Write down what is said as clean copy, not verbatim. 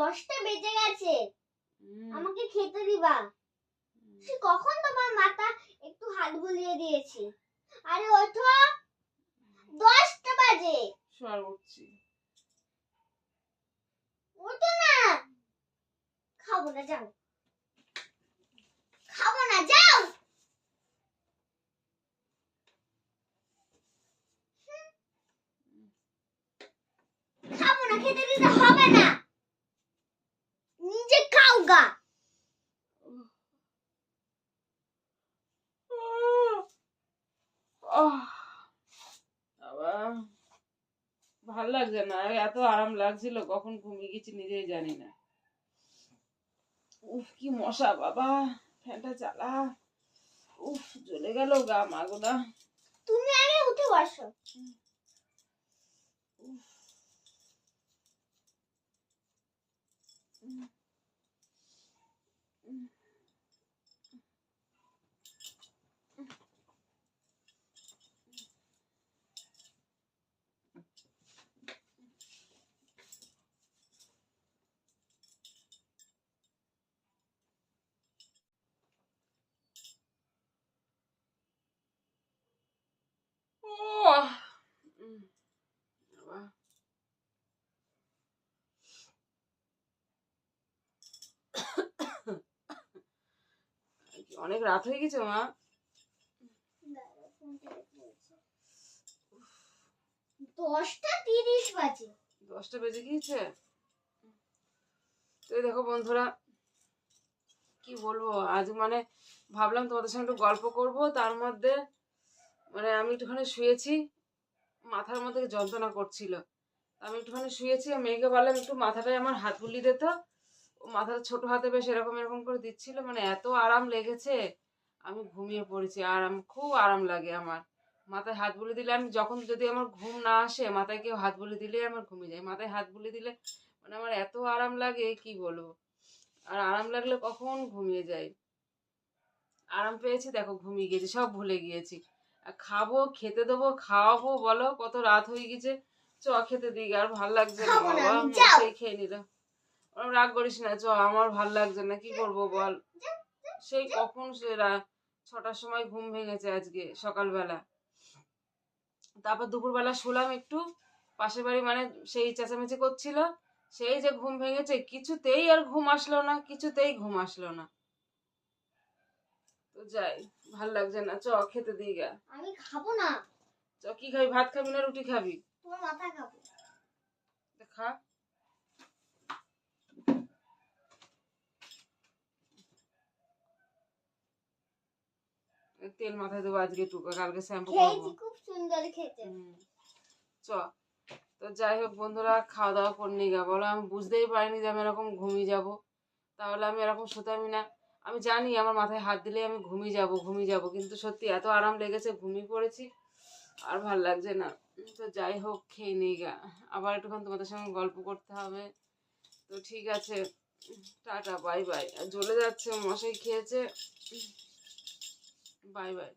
10টা বেজে গেছে, আমাকে খেতে দিবা। সে কখন তোমার মাথা একটু হাত বুলিয়ে দিয়েছি। আরে ওঠো, 10টা বাজে। সর উঠছি। ওঠো না। খাবো না, যাও। খাবো না, যাও। খাবো না, খেতে দিতে হবে না, নিজে খাও গা। বাবা ভাল লাগছে না, এত আরাম লাগছিল, কখন ঘুমিয়ে গেছি নিজেই জানি না। উফ কি মশা বাবা, ফ্যানটা চালা। উফ জ্বলে গেল গা মাগুদা। তুমি আগে উঠে বসো। অনেক রাত হয়ে গেছে মা। 10টা 30 বাজে। 10টা বেজে গিয়েছে। তো দেখো বন্ধুরা, কি বলবো, আজ মানে ভাবলাম তোমাদের সঙ্গে একটু গল্প করব, তার মধ্যে মানে আমি একটুখানি শুয়েছি, মাথার মধ্যে যন্ত্রণা করছিল, আমি একটুখানি শুয়েছি, মেয়েকে বললাম একটু মাথাটায় আমার হাত বুলিয়ে দিত। ও মাথাটা ছোট হাতে বেশ এরকম এরকম করে দিচ্ছিল, মানে এত আরাম লেগেছে, আমি ঘুমিয়ে পড়েছি। খুব আরাম লাগে আমার মাথায় হাত বুলিয়ে দিলে। আমি যখন যদি আমার ঘুম না আসে, মাথায় কেউ হাত বুলিয়ে দিলে আমার ঘুমিয়ে যায়। মাথায় হাত বুলিয়ে দিলে মানে আমার এত আরাম লাগে কি বলবো। আর আরাম লাগলে কখন ঘুমিয়ে যাই। আরাম পেয়েছি, দেখো ঘুমিয়ে গিয়েছি, সব ভুলে গিয়েছি। আর খাবো, খেতে দেবো, খাওয়াবো, বলো কত রাত হয়ে গেছে। চ খেতে দিই, আর ভাল লাগছে না বাবা, মশাই খেয়ে নিল। রাগ করিস না, চ, আমার ভাল লাগছে না, কি করবো বল। সেই কখন সে 6টার সময় ঘুম ভেঙেছে আজকে সকালবেলা। তারপর দুপুরবেলা শুলাম একটু, পাশের বাড়ি মানে সেই চেঁচামেচি করছিল, সেই যে ঘুম ভেঙেছে, কিছুতেই আর ঘুম আসলো না, কিছুতেই ঘুম আসলো না। তো যাই, ভাল লাগছে না, চ খেতে দিই গা। আমি খাবো না। চ, কি খাবি, ভাত খাবি না রুটি খাবি? তোমার মাথা খাবো। খা। তেল মাথায় দেবো আজকে একটু, কালকে শ্যাম্পু করবো। খুব সুন্দর খেতে। চ। তো যাই হোক বন্ধুরা, খাওয়া দাওয়া করে গা, বলো আমি বুঝতেই পারিনি যে আমি এরকম ঘুমিয়ে যাব, তাহলে আমি এরকম শুতামই না। আমি জানি আমার মাথায় হাত দিলে আমি ঘুমিয়ে যাব, কিন্তু সত্যি এত আরাম লেগেছে, ঘুমিয়ে পড়েছি, আর ভাল লাগছে না। তো যাই হোক, খেয়ে নিই গা, আবার একটুক্ষণ তোমাদের সঙ্গে গল্প করতে হবে। তো ঠিক আছে, টাটা, বাই বাই। জ্বলে যাচ্ছে, মশাই খেয়েছে, বাই বাই।